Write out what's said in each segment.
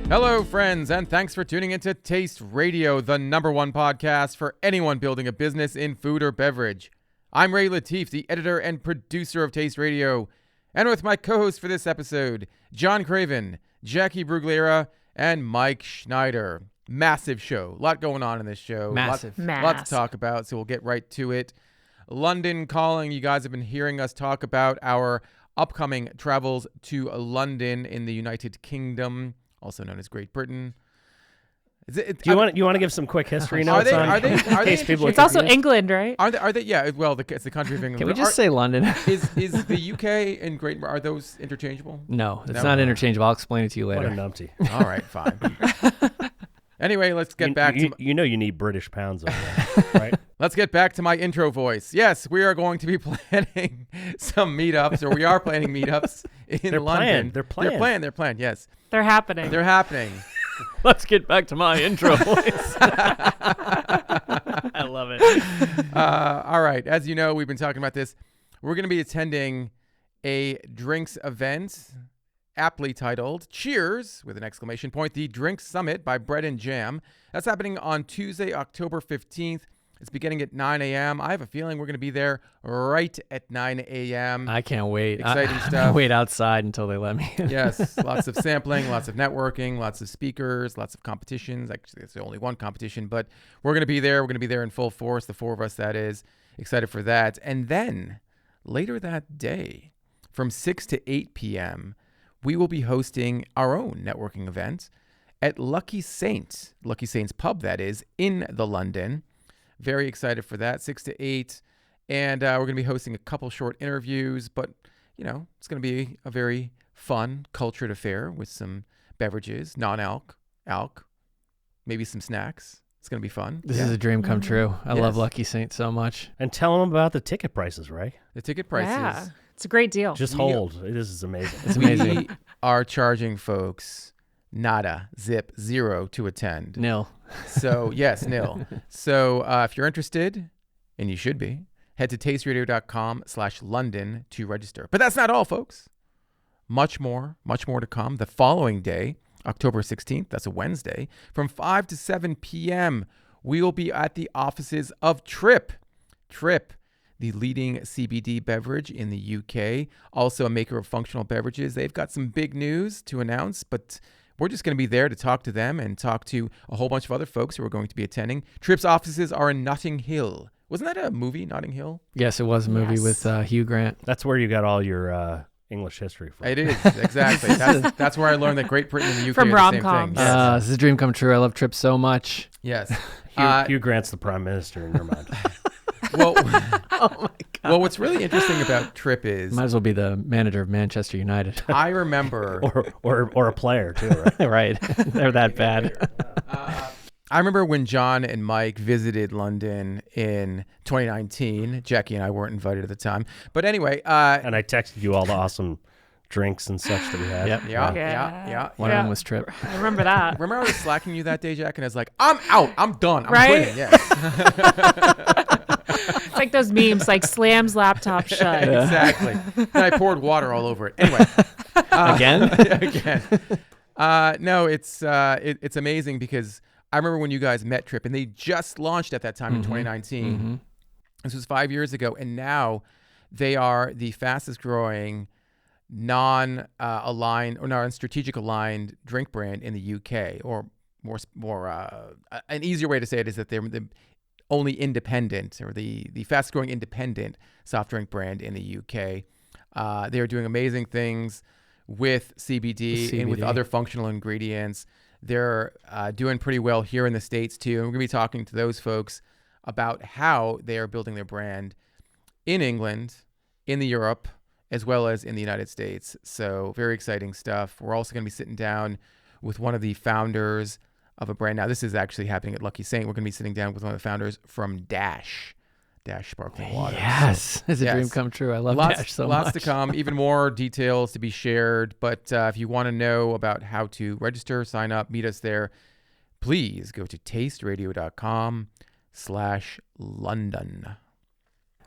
Hello, friends, and thanks for tuning into Taste Radio, the #1 podcast for anyone building a business in food or beverage. I'm Ray Latif, the editor and producer of Taste Radio, and with my co-hosts for this episode, John Craven, Jackie Brugliera, and Mike Schneider. Massive show. A lot going on in this show. Massive. Lots to talk about, so we'll get right to it. London calling. You guys have been hearing us talk about our upcoming travels to London in the United Kingdom, also known as Great Britain. Do you want to give some quick history notes? Are they it's also England, right? Are they? Yeah. Well, it's the country of England. Can we just say London? is the UK and Great Britain, are those interchangeable? No, it's not interchangeable. I'll explain it to you later. What a numpty. All right, fine. Anyway, let's get back to... You know you need British pounds over there, right? Let's get back to my intro voice. Yes, we are going to be planning some meetups, or we are planning meetups in London. They're planned, yes. They're happening. Let's get back to my intro voice. I love it. All right. As you know, we've been talking about this. We're going to be attending a drinks event aptly titled Cheers, with an exclamation point, the Drinks Summit by Bread and Jam. That's happening on Tuesday, October 15th. It's beginning at 9 a.m. I have a feeling we're going to be there right at 9 a.m. I can't wait. Exciting stuff. Wait outside until they let me. Yes, lots of sampling, lots of networking, lots of speakers, lots of competitions. Actually, it's only one competition, but we're going to be there. We're going to be there in full force, the four of us, that is. Excited for that. And then later that day, from 6 to 8 p.m., we will be hosting our own networking event at Lucky Saints pub, that is, in the London. Very excited for that, 6 to 8. And we're going to be hosting a couple short interviews, but, you know, it's going to be a very fun, cultured affair with some beverages, non-alc, maybe some snacks. It's going to be fun. This is a dream come true. I love Lucky Saints so much. And tell them about the ticket prices, right? The ticket prices. Yeah, it's a great deal. Just hold. This is amazing. It's amazing. We are charging folks nada, zip, 0 to attend. Nil. So, yes, nil. So if you're interested, and you should be, head to tasteradio.com/London to register. But that's not all, folks. Much more to come. The following day, October 16th, that's a Wednesday, from 5 to 7 p.m., we will be at the offices of Trip, the leading CBD beverage in the UK, also a maker of functional beverages. They've got some big news to announce, but we're just going to be there to talk to them and talk to a whole bunch of other folks who are going to be attending. Trip's offices are in Notting Hill. Wasn't that a movie, Notting Hill? Yes, it was a movie with Hugh Grant. That's where you got all your English history from. It is, exactly. That's where I learned that Great Britain and the UK From are the same rom-coms. thing. Yes. This is a dream come true. I love Trip so much. Yes. Hugh Grant's the prime minister in your mind. Well, Oh my God. well, what's really interesting about Trip is Might as well be the manager of Manchester United. I remember or a player too, right? Right. They're that bad. I remember when John and Mike visited London in 2019. Jackie and I weren't invited at the time. But anyway. And I texted you all the awesome drinks and such that we had. Yep. Yeah. One of them was Trip. I remember that. Remember I was slacking you that day, Jack? And I was like, I'm out. I'm done. I'm Right? quitting. Yes. It's like those memes, like slams laptop shut. Yeah. Exactly. And I poured water all over it. Anyway. Again? Again. No, it's amazing because I remember when you guys met Trip, and they just launched at that time in 2019. Mm-hmm. This was 5 years ago, and now they are the fastest growing non-aligned or non-strategic aligned drink brand in the UK, or more an easier way to say it is that they're the only independent, or the fastest growing independent soft drink brand in the UK. They are doing amazing things with CBD and with other functional ingredients. They're doing pretty well here in the States too. And we're going to be talking to those folks about how they are building their brand in England, in the Europe, as well as in the United States. So very exciting stuff. We're also going to be sitting down with one of the founders of a brand. Now, this is actually happening at Lucky Saint. We're going to be sitting down with one of the founders from Dash Sparkling Water. Yes. It's a dream come true. I love Dash so much. Lots to come. Even more details to be shared. But if you want to know about how to register, sign up, meet us there, please go to tasteradio.com/London.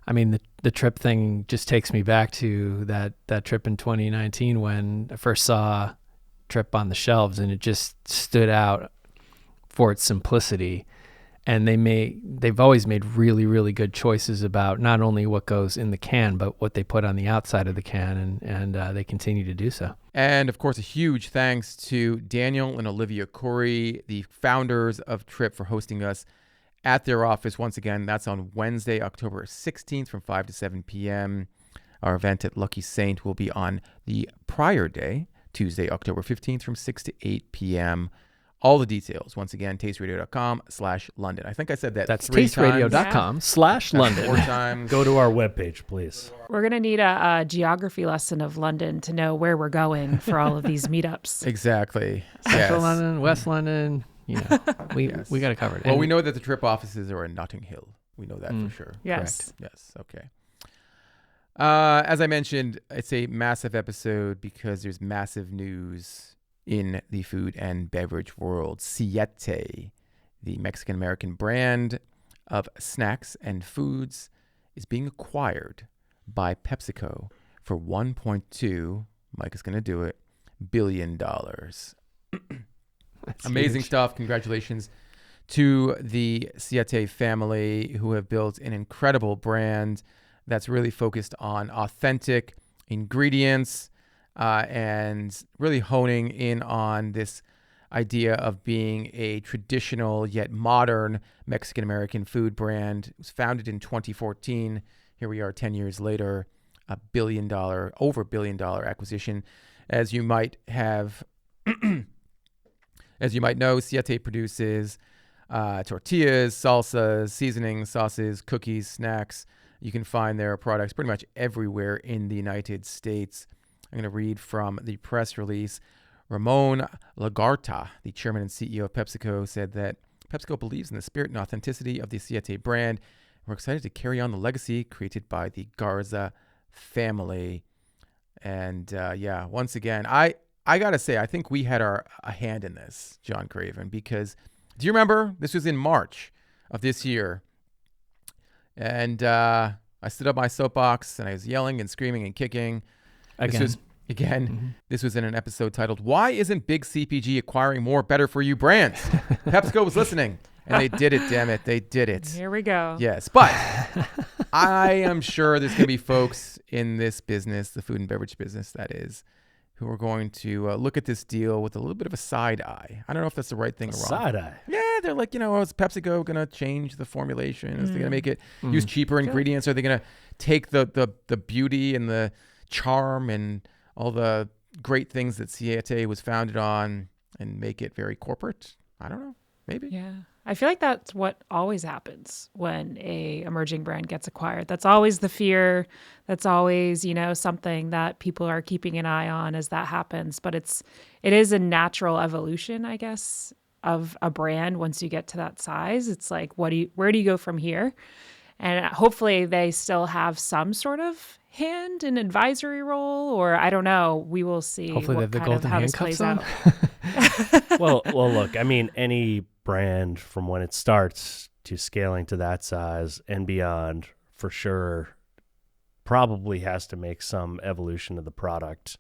I mean, the trip thing just takes me back to that trip in 2019 when I first saw trip on the shelves, and it just stood out for its simplicity. And they've always made really, really good choices about not only what goes in the can, but what they put on the outside of the can, and they continue to do so. And of course, a huge thanks to Daniel and Olivia Corey, the founders of Trip, for hosting us at their office. Once again, that's on Wednesday, October 16th from 5 to 7 p.m. Our event at Lucky Saint will be on the prior day, Tuesday, October 15th from 6 to 8 p.m. All the details, once again, tasteradio.com/London. I think I said that That's three tasteradio.com/London. 4 times. Go to our webpage, please. We're going to need a geography lesson of London to know where we're going for all of these meetups. Exactly. Central Yes. London, West London, we Yes. we got it covered. Well, And we know that the Trip offices are in Notting Hill. We know that for sure. Yes. Yes. Okay. As I mentioned, it's a massive episode because there's massive news in the food and beverage world. Siete, the Mexican-American brand of snacks and foods, is being acquired by PepsiCo for $1.2, Mike is going to do it, $billion. Amazing stuff. Congratulations to the Siete family, who have built an incredible brand that's really focused on authentic ingredients, and really honing in on this idea of being a traditional yet modern Mexican-American food brand. It was founded in 2014. Here we are 10 years later, over $1 billion acquisition. As you might know, Siete produces tortillas, salsas, seasonings, sauces, cookies, snacks. You can find their products pretty much everywhere in the United States. I'm going to read from the press release. Ramon Lagarta, the chairman and CEO of PepsiCo, said that PepsiCo believes in the spirit and authenticity of the Siete brand. We're excited to carry on the legacy created by the Graza family. And once again, I got to say, I think we had a hand in this, John Craven, because do you remember? This was in March of this year. And I stood up my soapbox and I was yelling and screaming and kicking. This was in an episode titled, "Why Isn't Big CPG Acquiring More Better For You Brands?" PepsiCo was listening, and they did it, damn it. They did it. Here we go. Yes, but I am sure there's going to be folks in this business, the food and beverage business, that is, who are going to look at this deal with a little bit of a side eye. I don't know if that's the right thing or wrong. Side eye? Yeah, they're like, is PepsiCo going to change the formulation? Is they going to make it use cheaper ingredients? Are they going to take the beauty and the charm and all the great things that Siete was founded on and make it very corporate? I don't know. Maybe. Yeah. I feel like that's what always happens when a emerging brand gets acquired. That's always the fear. That's always, something that people are keeping an eye on as that happens. But it is a natural evolution, I guess, of a brand. Once you get to that size, it's like, where do you go from here? And hopefully they still have some sort of hand and advisory role, or I don't know. We will see. Hopefully they have the golden handcuffs on. Well, look, I mean, any brand from when it starts to scaling to that size and beyond, for sure, probably has to make some evolution of the product,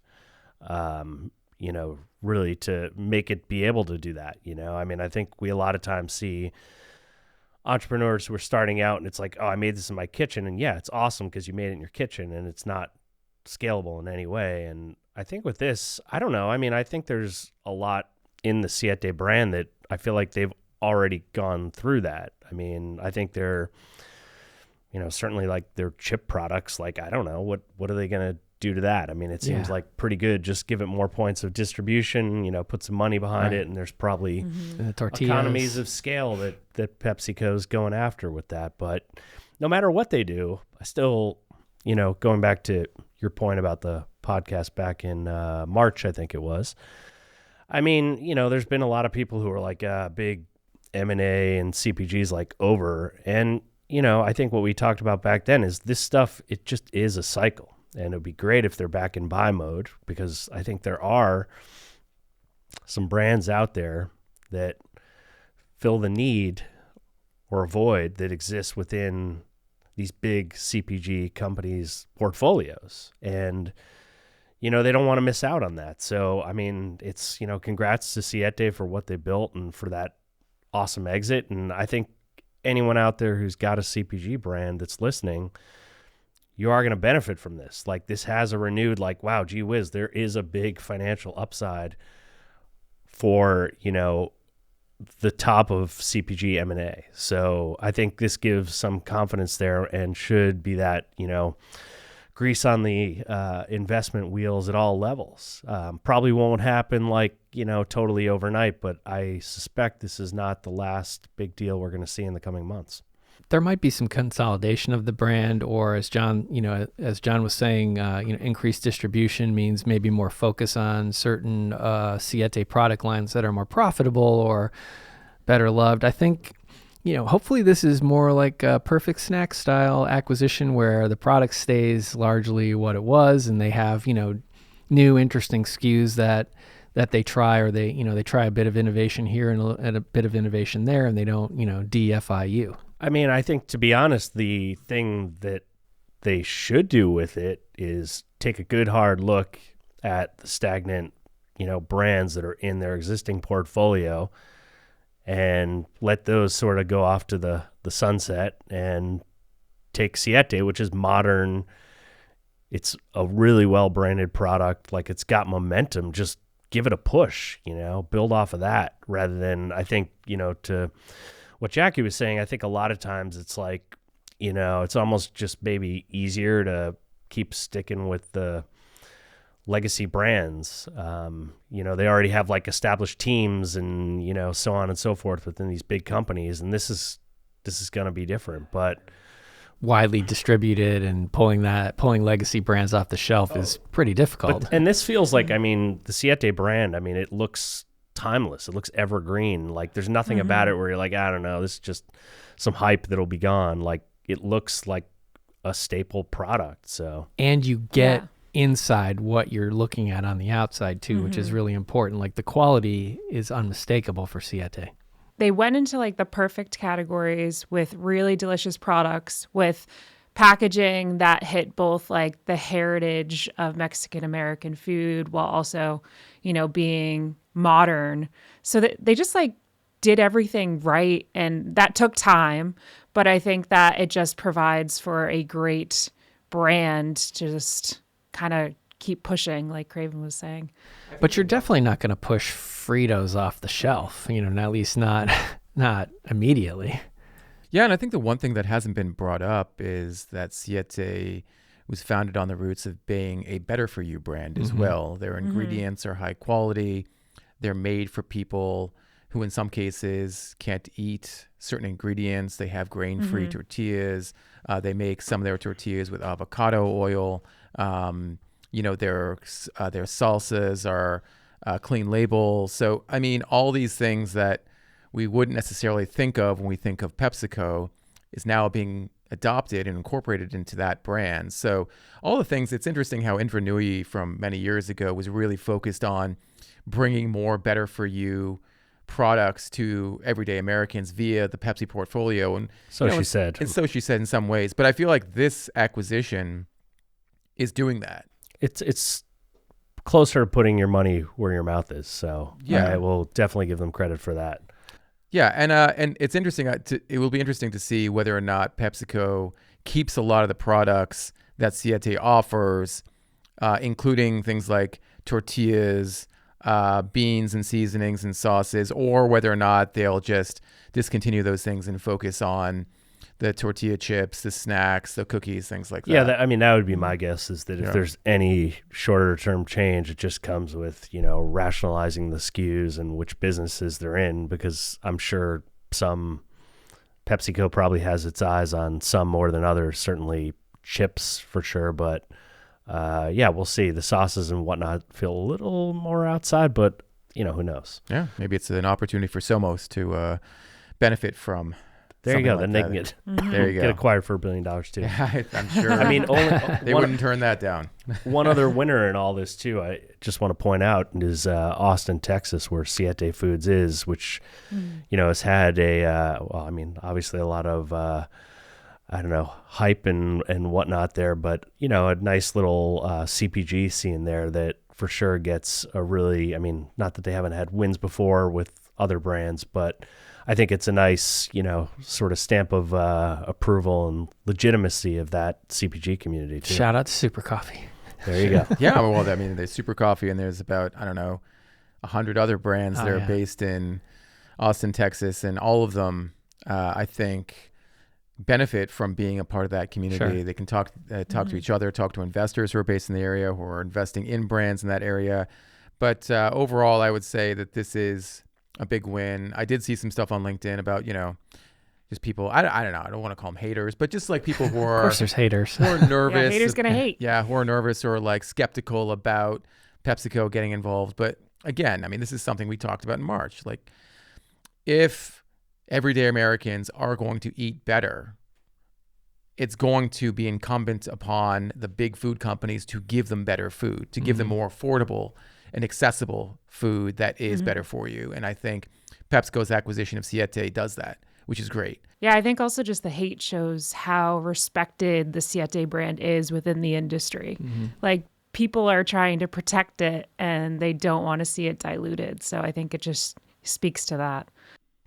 really to make it be able to do that. I mean, I think we a lot of times see entrepreneurs who are starting out and it's like, oh, I made this in my kitchen. And yeah, it's awesome because you made it in your kitchen and it's not scalable in any way. And I think with this, I don't know. I mean, I think there's a lot in the Siete brand that I feel like they've already gone through that. I mean, I think they're, certainly like their chip products, like, I don't know, what are they going to do to that? I mean, it seems like pretty good. Just give it more points of distribution, put some money behind it. And there's probably economies of scale that PepsiCo's going after with that. But no matter what they do, I still, going back to your point about the podcast back in March, I think it was. I mean, there's been a lot of people who are like big M&A and CPGs like over. And, I think what we talked about back then is this stuff, it just is a cycle. And it would be great if they're back in buy mode, because I think there are some brands out there that fill the need or a void that exists within these big CPG companies' portfolios. And, they don't want to miss out on that. So, I mean, it's, congrats to Siete for what they built and for that awesome exit. And I think anyone out there who's got a CPG brand that's listening, you are going to benefit from this. Like, this has a renewed, like, wow, gee whiz, there is a big financial upside for, the top of CPG M&A. So I think this gives some confidence there and should be that, grease on the investment wheels at all levels. Probably won't happen like, totally overnight, but I suspect this is not the last big deal we're going to see in the coming months. There might be some consolidation of the brand, or as John was saying, increased distribution means maybe more focus on certain Siete product lines that are more profitable or better loved. I think, hopefully this is more like a Perfect Snack style acquisition where the product stays largely what it was, and they have, new interesting SKUs that they try, or they try a bit of innovation here and a bit of innovation there, and they don't, DFIU. I mean, I think, to be honest, the thing that they should do with it is take a good hard look at the stagnant, brands that are in their existing portfolio and let those sort of go off to the sunset, and take Siete, which is modern. It's a really well-branded product. Like, it's got momentum. Just give it a push, build off of that, rather than, I think, to what Jackie was saying, I think a lot of times it's like, it's almost just maybe easier to keep sticking with the legacy brands. They already have like established teams and, so on and so forth within these big companies. And this is going to be different, but widely distributed, and pulling legacy brands off the shelf is pretty difficult. And this feels like, the Siete brand, it looks timeless. It looks evergreen. Like, there's nothing about it where you're like, I don't know, this is just some hype that'll be gone. Like, it looks like a staple product. So, and you get inside what you're looking at on the outside too, which is really important. Like, the quality is unmistakable for Siete. They went into like the perfect categories with really delicious products, with packaging that hit both like the heritage of Mexican American food while also, being modern. So that they just like did everything right, and that took time, but I think that it just provides for a great brand to just kind of keep pushing, like Craven was saying. But you're definitely not going to push Fritos off the shelf, at least not immediately. Yeah, and I think the one thing that hasn't been brought up is that Siete was founded on the roots of being a better-for-you brand as well. Their ingredients are high quality. They're made for people who in some cases can't eat certain ingredients. They have grain-free tortillas. They make some of their tortillas with avocado oil. Their salsas are clean label. So, all these things that we wouldn't necessarily think of when we think of PepsiCo is now being adopted and incorporated into that brand. So all the things, it's interesting how Invenui from many years ago was really focused on bringing more better for you products to everyday Americans via the Pepsi portfolio. And she said. And so she said in some ways. But I feel like this acquisition is doing that. It's closer to putting your money where your mouth is. So yeah, I will definitely give them credit for that. Yeah, and it's interesting. It will be interesting to see whether or not PepsiCo keeps a lot of the products that Siete offers, including things like tortillas, beans and seasonings and sauces, or whether or not they'll just discontinue those things and focus on the tortilla chips, the snacks, the cookies, things like that. Yeah, that would be my guess, is that if there's any shorter term change, it just comes with, rationalizing the SKUs and which businesses they're in, because I'm sure some PepsiCo probably has its eyes on some more than others, certainly chips for sure. But we'll see. The sauces and whatnot feel a little more outside, but who knows? Yeah, maybe it's an opportunity for Somos to benefit from. There you go. Like then they can get there you go. Get acquired for $1 billion too. Yeah, I'm sure. They wouldn't turn that down. One other winner in all this too, I just want to point out, is Austin, Texas, where Siete Foods is, which has had obviously a lot of I don't know, hype and whatnot there, but a nice little CPG scene there that for sure gets a really, not that they haven't had wins before with other brands, but I think it's a nice, sort of stamp of approval and legitimacy of that CPG community too. Shout out to Super Coffee. There you go. Yeah, well, there's Super Coffee, and there's about, 100 other brands that are based in Austin, Texas, and all of them, I think, benefit from being a part of that community. Sure. They can talk to each other, talk to investors who are based in the area, who are investing in brands in that area. But overall, I would say that this is a big win. I did see some stuff on LinkedIn about, just people, I don't know, I don't want to call them haters, but just like people who are, Of course there's haters. who are nervous. Yeah, haters gonna hate. Yeah, who are nervous or like skeptical about PepsiCo getting involved. But again, this is something we talked about in March. Like, if everyday Americans are going to eat better, it's going to be incumbent upon the big food companies to give them better food, to give them more affordable and accessible food that is better for you. And I think PepsiCo's acquisition of Siete does that, which is great. Yeah, I think also just the hate shows how respected the Siete brand is within the industry. Like, people are trying to protect it and they don't want to see it diluted. So I think it just speaks to that.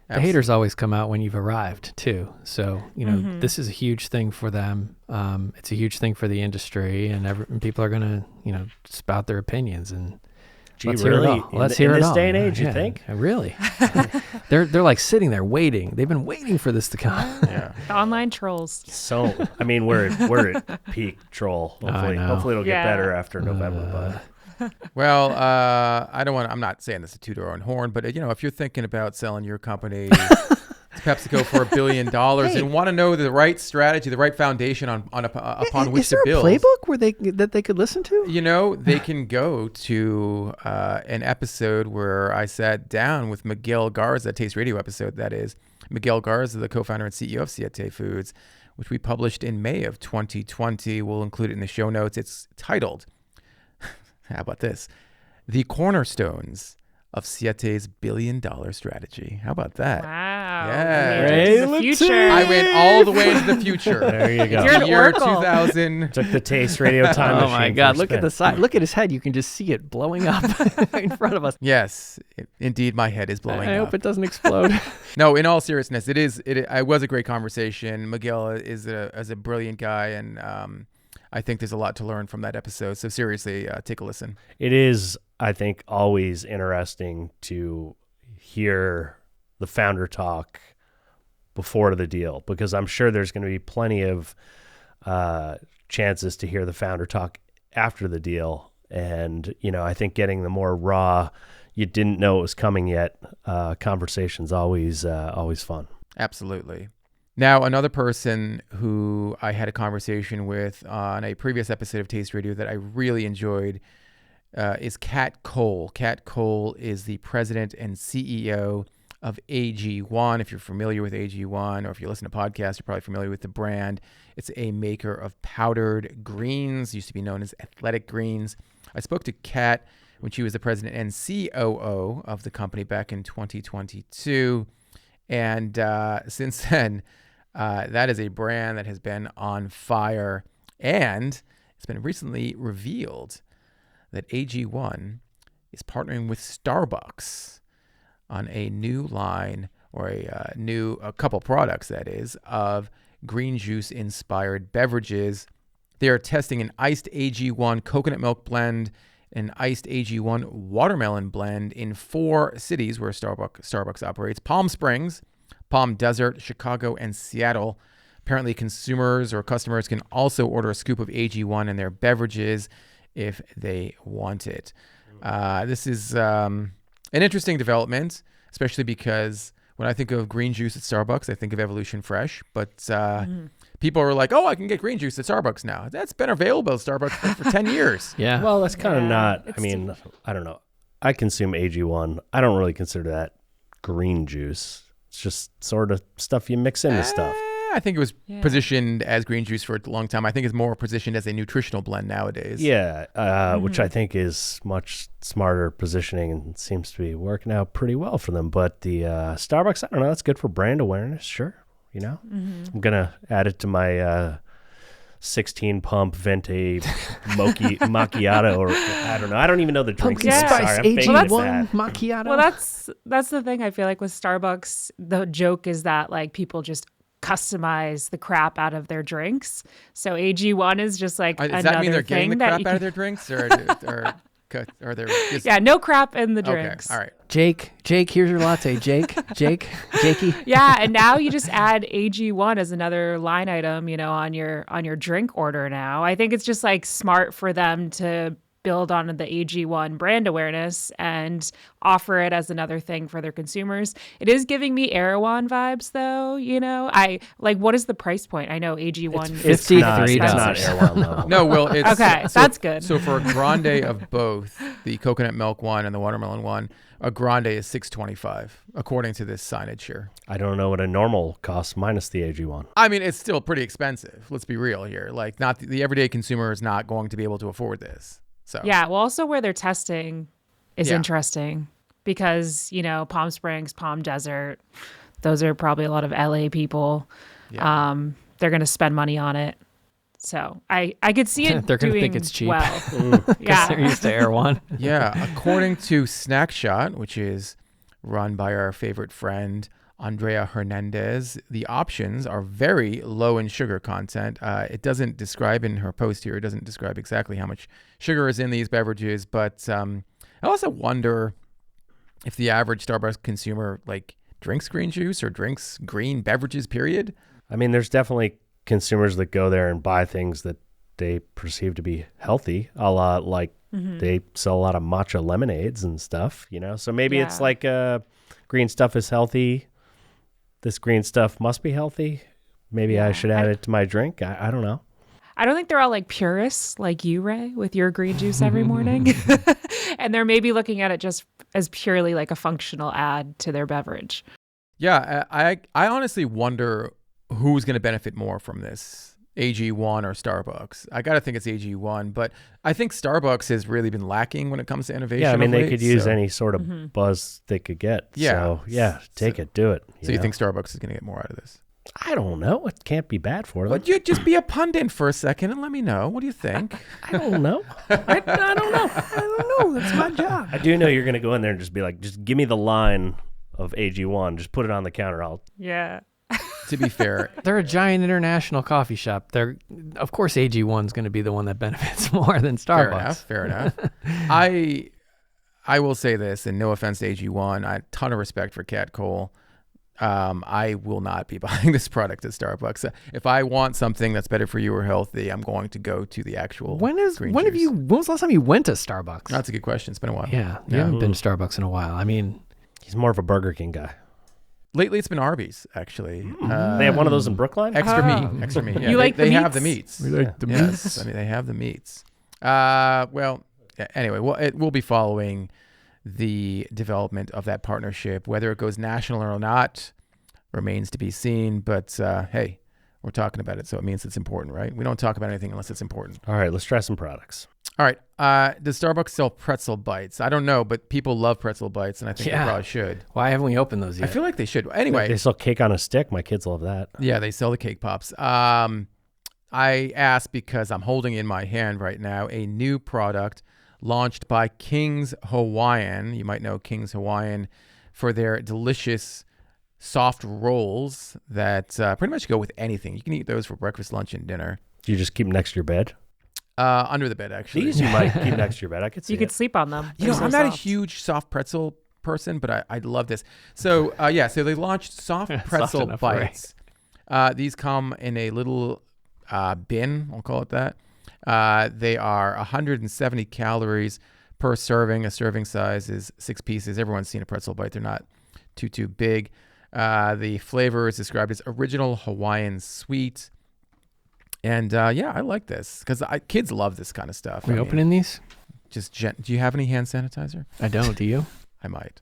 The haters always come out when you've arrived too. So, this is a huge thing for them. It's a huge thing for the industry, and people are going to, spout their opinions. And let's hear it all. Let's hear it all. In this day and age, you think? Really? They're like sitting there waiting. They've been waiting for this to come. Yeah. The online trolls. So, we're at peak troll. Hopefully it'll get better after November, but. Well, I'm not saying this to toot our own horn, but if you're thinking about selling your company to PepsiCo for $1 billion and want to know the right strategy, the right foundation upon which to build. Is there a playbook that they could listen to? They can go to an episode where I sat down with Miguel Garza, a Taste Radio episode, that is. Miguel Garza, the co-founder and CEO of Siete Foods, which we published in May of 2020. We'll include it in the show notes. It's titled, how about this? The Cornerstones of Siete's $1 billion strategy. How about that? Wow. Yeah. Into the future. I went all the way into the future. There you go. You're an The year oracle. 2000. Took the Taste Radio time machine. Oh my God! for a Look at spin. the side. Look at his head. You can just see it blowing up in front of us. Yes, indeed, my head is blowing I up. hope it doesn't explode. No, in all seriousness, it was a great conversation. Miguel is a brilliant guy, and I think there's a lot to learn from that episode. So seriously, take a listen. It is, I think, always interesting to hear the founder talk before the deal, because I'm sure there's going to be plenty of chances to hear the founder talk after the deal. And, I think getting the more raw, you didn't know it was coming yet, conversation's always fun. Absolutely. Now, another person who I had a conversation with on a previous episode of Taste Radio that I really enjoyed is Kat Cole. Kat Cole is the president and CEO of AG1. If you're familiar with AG1, or if you listen to podcasts, you're probably familiar with the brand. It's a maker of powdered greens, used to be known as athletic greens. I spoke to Kat when she was the president and COO of the company back in 2022. And since then, that is a brand that has been on fire. And it's been recently revealed that AG1 is partnering with Starbucks on a new line, or a couple products, that is, of green juice inspired beverages. They are testing an iced AG1 coconut milk blend, an iced AG1 watermelon blend in 4 cities where Starbucks operates: Palm Springs, Palm Desert, Chicago, and Seattle. Apparently, consumers or customers can also order a scoop of AG1 in their beverages if they want it. This is an interesting development, especially because when I think of green juice at Starbucks, I think of Evolution Fresh. But people are like, oh, I can get green juice at Starbucks now. That's been available at Starbucks for 10 years. Yeah. Well, that's kind of not, it's I don't know. I consume AG1. I don't really consider that green juice. It's just sort of stuff you mix into stuff. I think it was positioned as green juice for a long time. I think it's more positioned as a nutritional blend nowadays. Yeah, which I think is much smarter positioning and seems to be working out pretty well for them. But the Starbucks, I don't know, that's good for brand awareness, sure. You know, I'm gonna add it to my 16 pump venti macchiato, or I don't know. I don't even know the drinks. Pumpkin name. spice Sorry, I'm faking it AG1 bad. macchiato. Well, that's the thing. I feel like with Starbucks, the joke is that like people just customize the crap out of their drinks. So AG1 is just like Does another that mean they're thing getting the that crap you out can, of their drinks, or they're just, yeah, no crap in the drinks. Okay, all right. Jake, here's your latte. Jakey. Yeah, and now you just add AG1 as another line item, on your drink order now. I think it's just like smart for them to build on the AG1 brand awareness and offer it as another thing for their consumers. It is giving me Erewhon vibes though, I like, what is the price point? I know AG1 It's not Erewhon level. No, well, it's Okay, that's good. So for a grande of both, the coconut milk one and the watermelon one, a grande is $6.25 according to this signage here. I don't know what a normal costs minus the AG1. I mean, it's still pretty expensive. Let's be real here. Like, not the everyday consumer is not going to be able to afford this. So Yeah, well, also where they're testing is Yeah. interesting because, Palm Springs, Palm Desert, those are probably a lot of LA people. Yeah. They're going to spend money on it. So I could see it They're gonna doing think it's cheap. well. They're Yeah. used to Erewhon. Yeah, according to Snack Shot, which is run by our favorite friend Andrea Hernandez, the options are very low in sugar content. It doesn't describe in her post here, it doesn't describe exactly how much sugar is in these beverages, but I also wonder if the average Starbucks consumer like drinks green juice or drinks green beverages, period. I mean, there's definitely consumers that go there and buy things that they perceive to be healthy, a lot like they sell a lot of matcha lemonades and stuff, So maybe it's Yeah. like green stuff is healthy. This green stuff must be healthy. Maybe I should add it to my drink. I don't know. I don't think they're all like purists like you, Ray, with your green juice every morning. And they're maybe looking at it just as purely like a functional add to their beverage. Yeah, I honestly wonder who's going to benefit more from this, AG1 or Starbucks. I got to think it's AG1, but I think Starbucks has really been lacking when it comes to innovation. Yeah, I mean, of they late, could use so- any sort of buzz they could get. Yeah. So, yeah, take it, do it. So you know? think Starbucks is going to get more out of this? I don't know. It can't be bad for them. Would you just be a pundit for a second and let me know? What do you think? I don't know. I don't know. I don't know. That's my job. I do know you're going to go in there and just be like, just give me the line of AG1. Just put it on the counter. Yeah. To be fair, They're a giant international coffee shop. Of course, AG1's going to be the one that benefits more than Starbucks. Fair enough. I will say this, and no offense to AG1, I have a ton of respect for Kat Cole. I will not be buying this product at Starbucks. If I want something that's better for you or healthy, I'm going to go to the actual When was green the juice. last time you went to Starbucks? That's a good question. It's been a while. Yeah, you haven't been to Starbucks in a while. I mean, He's more of a Burger King guy. Lately, it's been Arby's, actually. They have one of those in Brookline? Extra meat. Yeah, You like the they have the meats? meats. We like the Yes, meats. I mean, they have the meats. Anyway, we'll be following the development of that partnership. Whether it goes national or not remains to be seen. But hey, we're talking about it, so it means it's important, right? We don't talk about anything unless it's important. All right, let's try some products. All right. Does Starbucks sell pretzel bites? I don't know, but people love pretzel bites, and I think they probably should. Why haven't we opened those yet? I feel like they should. Anyway, They sell cake on a stick. My kids love that. yeah, they sell the cake pops. I asked because I'm holding in my hand right now a new product launched by King's Hawaiian. You might know King's Hawaiian for their delicious soft rolls that pretty much go with anything. You can eat those for breakfast, lunch, and dinner. Do you just keep them next to your bed? Under the bed, actually. These you might keep next to your bed. I could see You could it. sleep on them. You know, They're I'm so not a soft. huge soft pretzel person, but I love this. So, so they launched soft pretzel enough, right? bites. These come in a little bin, I'll call it that. They are 170 calories per serving. A serving size is 6 pieces. Everyone's seen a pretzel bite. They're not too big. The flavor is described as original Hawaiian sweet. And I like this because kids love this kind of stuff. Are we opening these? Do you have any hand sanitizer? I don't. Do you? I might.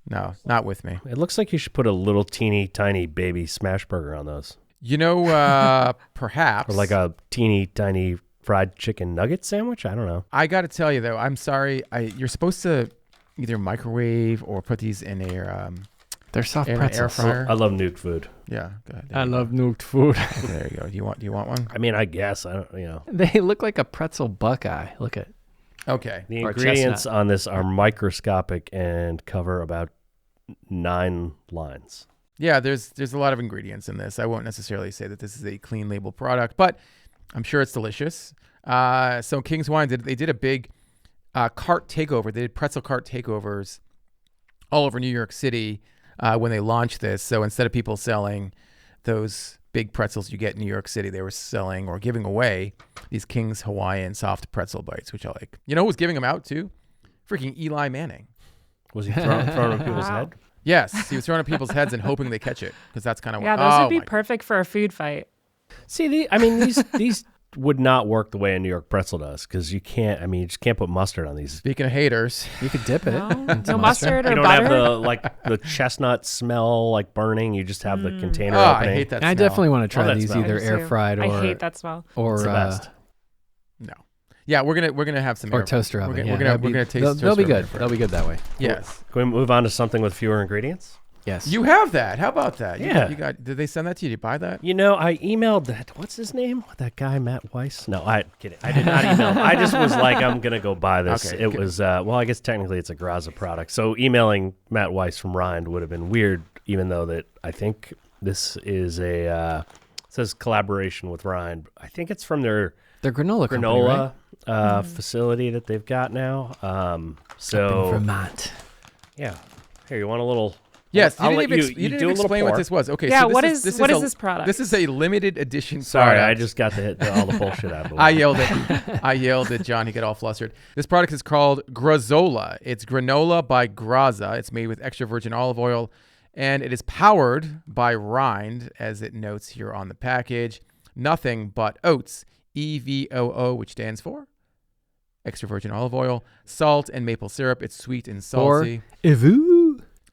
No, not with me. It looks like you should put a little teeny tiny baby smash burger on those. You know, perhaps. Or like a teeny tiny fried chicken nugget sandwich. I don't know. I got to tell you, though, I'm sorry. You're supposed to either microwave or put these in a They're soft in an air pretzels. fryer. I love nuked food. Yeah, go ahead. I love nuked food. There you go. Do you want one? I mean, I guess I don't. They look like a pretzel Buckeye. Look at Okay. The Or ingredients chestnut. on this are microscopic and cover about 9 lines. Yeah, there's a lot of ingredients in this. I won't necessarily say that this is a clean label product, but I'm sure it's delicious. So King's Wine they did a big cart takeover. They did pretzel cart takeovers all over New York City when they launched this. So instead of people selling those big pretzels you get in New York City, they were selling or giving away these King's Hawaiian soft pretzel bites, which I like. You know who was giving them out too? Freaking Eli Manning. Was he throwing on people's Wow. head? Yes, he was throwing at people's heads and hoping they catch it because that's kind of Yeah, what. those Oh would be my perfect for a food fight. See, these would not work the way a New York pretzel does because you just can't put mustard on these. Speaking of haters, you could dip it. No, into no mustard You or don't butter. have the chestnut smell like burning. You just have the container oh, opening. I hate that. I smell. definitely want to try that these smell. either I do air too. fried or I hate that smell. or It's the best. No. Yeah, we're gonna have some or air- toaster oven. We're gonna taste. They'll be toaster good. oven They'll be good that way. Yes. Can we move on to something with fewer ingredients? Yes. You have that. How about that? Yeah. You got. Did they send that to you? Did you buy that? I emailed that. What's his name? That guy, Matt Weiss? No, I kidding. I did not email him. I just was like, I'm going to go buy this. Okay, It good. was, I guess technically it's a Graza product. So emailing Matt Weiss from RIND would have been weird, even though that I think this is it says collaboration with RIND. I think it's from their They're granola company, right? granola facility that they've got now. Up in So, Vermont. yeah. Here, you want a little... Yes. I'll you let didn't, you you didn't do a little explain what pour. this was. Okay. Yeah, So what this is what a- is this product? This is a limited edition. Sorry, product. I just got to hit all the bullshit out of the way. I yelled at John. He got all flustered. This product is called Grazola. It's granola by Graza. It's made with extra virgin olive oil, and it is powered by RIND, as it notes here on the package. Nothing but oats, EVOO, which stands for extra virgin olive oil, salt, and maple syrup. It's sweet and salty.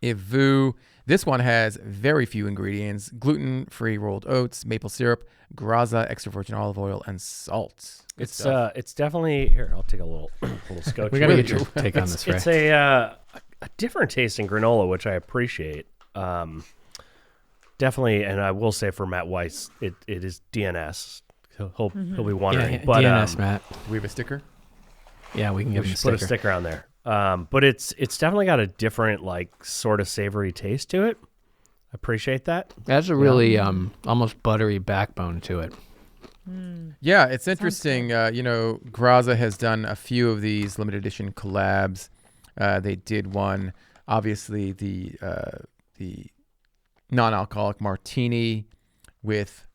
Ivu. This one has very few ingredients: gluten-free rolled oats, maple syrup, Graza, extra virgin olive oil, and salt. Good It's stuff. it's definitely here. I'll take a little scotch. We got to here. get your take on this, Ray. It's a different tasting granola, which I appreciate. Definitely, and I will say for Matt Weiss, it is DNS. He'll be wondering, Yeah, but DNS, Matt. Do we have a sticker? Yeah, we can we give him a should put a sticker. sticker on there. But it's definitely got a different, like, sort of savory taste to it. I appreciate that. That's a really almost buttery backbone to it. Yeah, it's interesting. Graza has done a few of these limited edition collabs. They did one, obviously the non-alcoholic martini with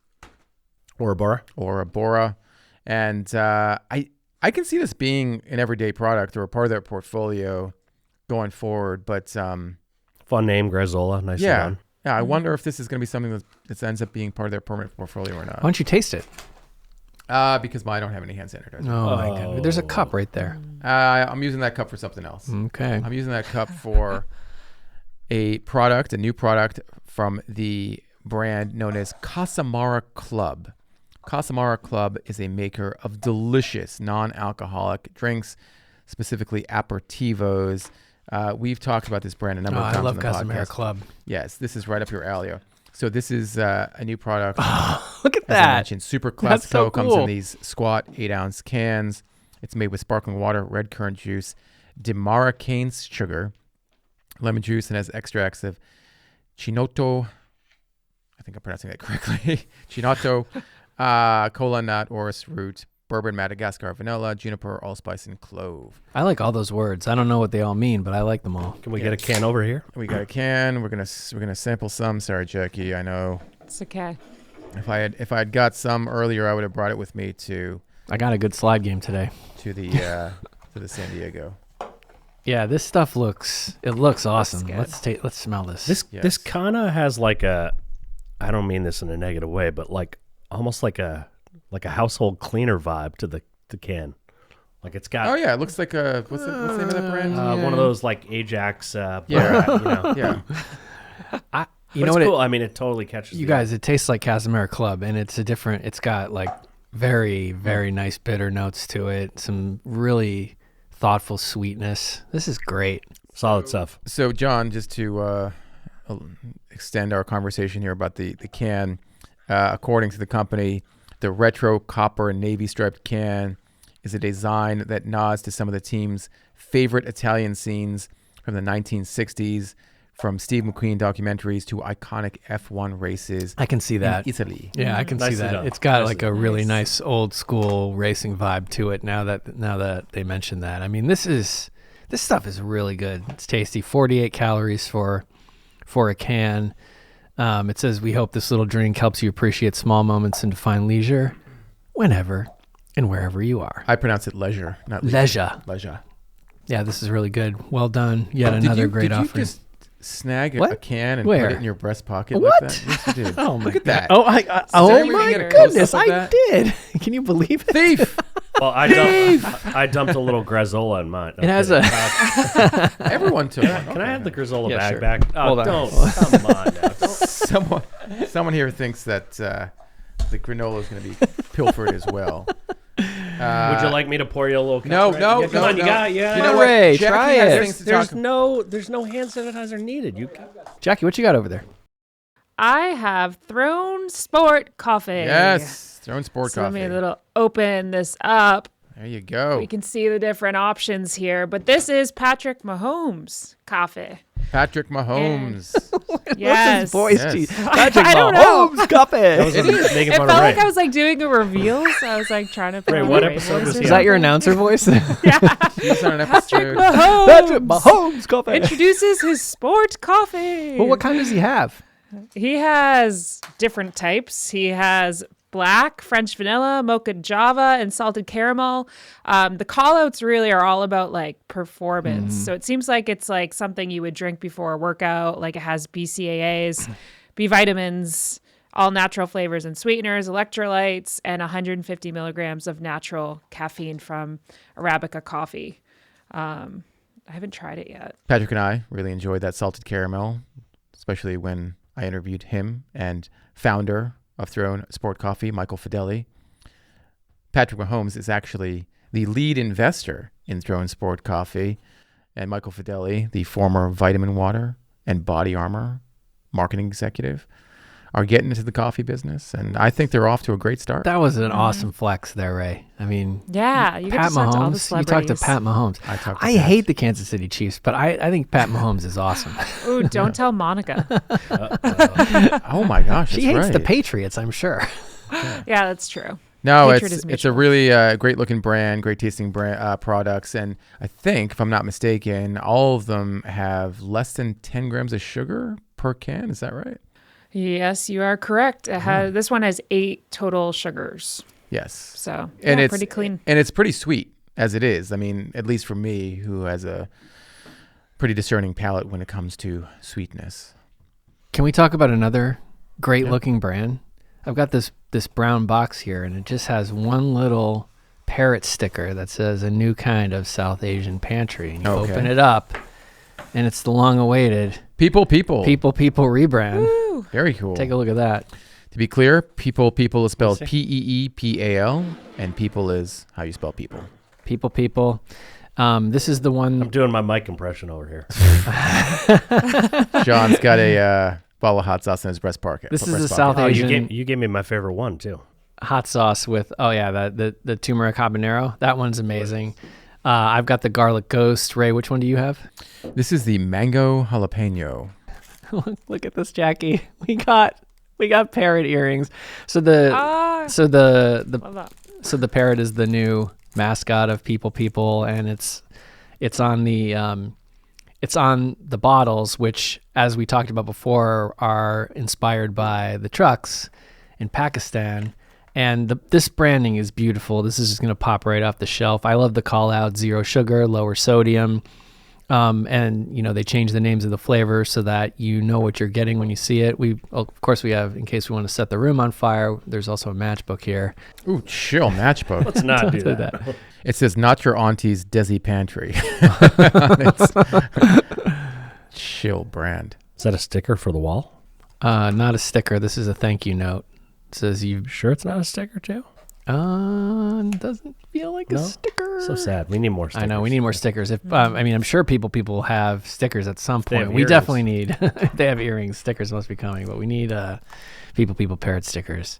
Bora, and I can see this being an everyday product or a part of their portfolio going forward. But Fun name, Grazola. Nice yeah, one. I wonder if this is going to be something that ends up being part of their permanent portfolio or Why not. don't you taste it? Because I don't have any hand sanitizer. Oh, my God. There's a cup right there. I'm using that cup for something else. Okay. I'm using that cup for a new product from the brand known as Casamara Club. Casamara Club is a maker of delicious non-alcoholic drinks, specifically aperitivos. We've talked about this brand a number of times I love on the Casamara podcast. Club. Yes, this is right up your alley. So this is a new product. Look at As I that. mentioned, Super That's Classico so comes in cool. these squat 8-ounce cans. It's made with sparkling water, red currant juice, Demarca cane sugar, lemon juice, and has extracts of Chinotto. I think I'm pronouncing that correctly. Chinotto, cola nut, orris root, bourbon, Madagascar vanilla, juniper, allspice, and clove. I like all those words. I don't know what they all mean, but I like them all. Can we get a can over here? We got a can. We're gonna sample some. Sorry, Jackie. I know It's okay. if I had got some earlier, I would have brought it with me to I got a good slide game today. the San Diego. Yeah, this stuff looks awesome. good. Let's smell this. This Yes. kind of has like a, I don't mean this in a negative way, but like almost like a household cleaner vibe to the can. Like it's got Oh yeah, it looks like a what's the name of that brand? one of those like Ajax. Yeah. Yeah. Yeah. you know it's what? cool. I mean, it totally catches You the eye. guys, it tastes like Casamara Club, and it's it's got like very, very nice bitter notes to it. Some really thoughtful sweetness. This is great. Solid stuff. So John, just to extend our conversation here about the can. According to the company, the retro copper and navy striped can is a design that nods to some of the team's favorite Italian scenes from the 1960s, from Steve McQueen documentaries to iconic F1 races. I can see that. In Italy. Yeah, I can see Nicely that. done. It's got Nicely like a done. really nice old school racing vibe to it. Now that they mentioned that, I mean, this stuff is really good. It's tasty. 48 calories for a can. It says, "We hope this little drink helps you appreciate small moments and to find leisure whenever and wherever you are." I pronounce it leisure, not Leisure. Leisure. Yeah, this is really good. Well done. Yet another great did offering. you just snag What? a can and Where? put it in your breast pocket What? like that? Yes, you did. Oh my Look at God. that. Oh everybody my get a close-up goodness, of I that? did. Can you believe it? Thief! Well, I dumped a little Grazola in mine. No, It has kidding. Everyone took one. Can I have the Grazola Yeah, bag sure. back? Oh, Hold on. don't. Come on now. Don't. Someone here thinks that the granola is going to be pilfered as well. Would you like me to pour you a little cup? No, right? no, Yeah, come no, on, you no. got it. Yeah. You know what? Ray, Jackie try has it. things to talk There's no hand sanitizer needed. Jackie, what you got over there? I have Throne Sport Coffee. Yes, Throne Sport So let Coffee. me a little open this up. There you go. We can see the different options here, but this is Patrick Mahomes coffee. Patrick Mahomes. Yes. Voice, Yes. geez. Patrick I don't know. Mahomes coffee. Making It fun felt of Ray. like I was like doing a reveal, so I was like trying to. Ray, put on what the Ray episode voice was or he Is that your something. announcer voice? He's on an episode. Mahomes Patrick Mahomes coffee. introduces his sport coffee. Well, what kind does he have? He has different types. He has black, French vanilla, mocha java, and salted caramel. The call outs really are all about like performance. So it seems like it's like something you would drink before a workout. Like it has BCAAs, B vitamins, all natural flavors and sweeteners, electrolytes, and 150 milligrams of natural caffeine from Arabica coffee. I haven't tried it yet. Patrick and I really enjoyed that salted caramel, especially when I interviewed him and founder of Throne Sport Coffee, Michael Fideli. Patrick Mahomes is actually the lead investor in Throne Sport Coffee, and Michael Fideli, the former Vitamin Water and Body Armor marketing executive, are getting into the coffee business, and I think they're off to a great start. That was an awesome flex there, Ray. I mean, Yeah, you get Pat to talk to all the Mahomes. You talked to celebrities. Pat Mahomes. I talked to I Pat. hate the Kansas City Chiefs, but I think Pat Mahomes is awesome. Ooh, don't tell Monica. Oh my gosh, She that's hates the right. Patriots, I'm sure. Yeah, that's true. No, Hatred is it's a mutual. really great looking brand, great tasting brand products, and I think, if I'm not mistaken, all of them have less than 10 grams of sugar per can. Is that right? Yes, you are correct. It has, this one has 8 total sugars. Yes. So, And yeah, it's pretty clean. And it's pretty sweet as it is. I mean, at least for me, who has a pretty discerning palate when it comes to sweetness. Can we talk about another great looking brand? I've got this brown box here, and it just has one little parrot sticker that says a new kind of South Asian pantry. And you Okay. open it up, and it's the long-awaited People. People rebrand. Woo. Very cool. Take a look at that. To be clear, people is spelled see. Peepal, and people is how you spell people. People. This is the I'm one. doing my mic impression over here. John's got a bottle of hot sauce in his breast pocket. This is breast the pocket. South Oh, Asian you gave me my favorite one too. hot sauce with the turmeric habanero. That one's amazing. I've got the garlic ghost. Ray, which one do you have? This is the mango jalapeno. Look at this, Jackie. We got parrot earrings. So the Ah, so the love that. so the parrot is the new mascot of People, and it's on the bottles, which, as we talked about before, are inspired by the trucks in Pakistan. And this branding is beautiful. This is just going to pop right off the shelf. I love the call out: 0 sugar, lower sodium. And they change the names of the flavors so that you know what you're getting when you see it. Of course, we have, in case we want to set the room on fire, there's also a matchbook here. Ooh, chill matchbook. Let's not do do that. It says not your auntie's Desi pantry. Chill brand. Is that a sticker for the wall? Not a sticker. This is a thank you note. It says Sure, it's not a sticker too. Doesn't feel like a No? sticker. So sad. We need more stickers. I know we need more stickers. If I mean, I'm sure people have stickers at some They have point. We earrings. definitely need. They have earrings. Stickers must be coming, but we need people parrot stickers.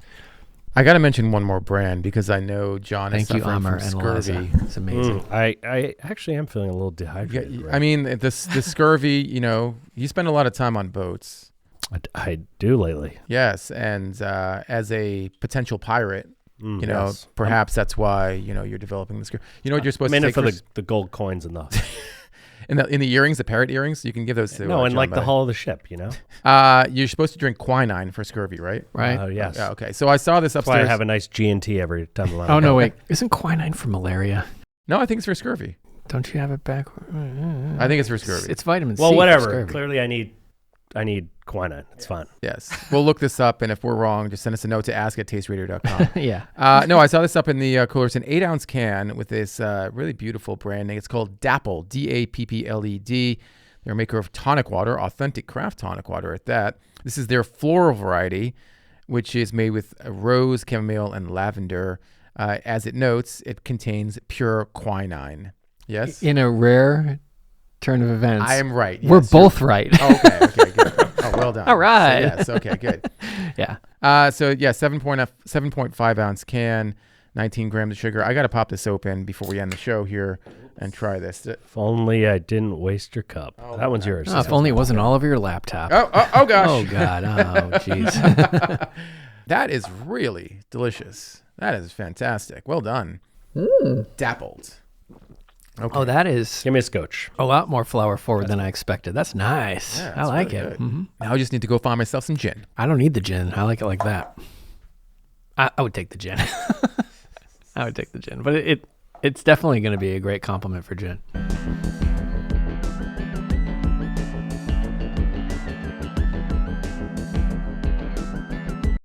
I got to mention one more brand because I know John is Thank you, suffering Amr from and scurvy. Eliza. It's amazing. I actually am feeling a little Yeah, dehydrated. I mean, the scurvy, you spend a lot of time on boats. I do lately. Yes. And as a potential pirate, Yes. perhaps that's why, you're developing the scurvy. You know what you're I'm supposed in to it take for the gold coins and the in the earrings, the parrot earrings? You can give those to no, and John, like but the hull of the ship, you're supposed to drink quinine for scurvy, right? Right? Oh yes. Yeah, okay. So I saw this That's why I upstairs. have a nice G&T every time I'm on Oh a no, boat. wait. Isn't quinine for malaria? No, I think it's for scurvy. Don't you have it back? I think it's for scurvy. It's vitamin C. Well, for whatever. scurvy. Clearly, I need quinine. It's fine. Yes. We'll look this up, and if we're wrong, just send us a note to ask@tasteradio.com. Yeah. No, I saw this up in the cooler. It's an 8-ounce can with this really beautiful branding. It's called Dapple, D-A-P-P-L-E-D. They're a maker of tonic water, authentic craft tonic water at that. This is their floral variety, which is made with rose, chamomile, and lavender. As it notes, it contains pure quinine. Yes? In a rare turn of events, I am right. we're Yes, both right. Okay, good. Oh, well done. All right. So, yes, okay, good. Yeah. 7.5 ounce can, 19 grams of sugar. I got to pop this open before we end the show here and try this. If only I didn't waste your cup. That one's yours. Oh, if only it wasn't all over your laptop. Oh gosh. Oh God. Oh jeez. That is really delicious. That is fantastic. Well done. Dappled. Okay. Oh, that is Give me a scotch. a lot more flour forward than I expected. That's nice. Yeah, I it's like really it. good. Mhm. Now I just need to go find myself some gin. I don't need the gin. I like it like that. I would take the gin. I would take the gin, but it's definitely going to be a great compliment for gin.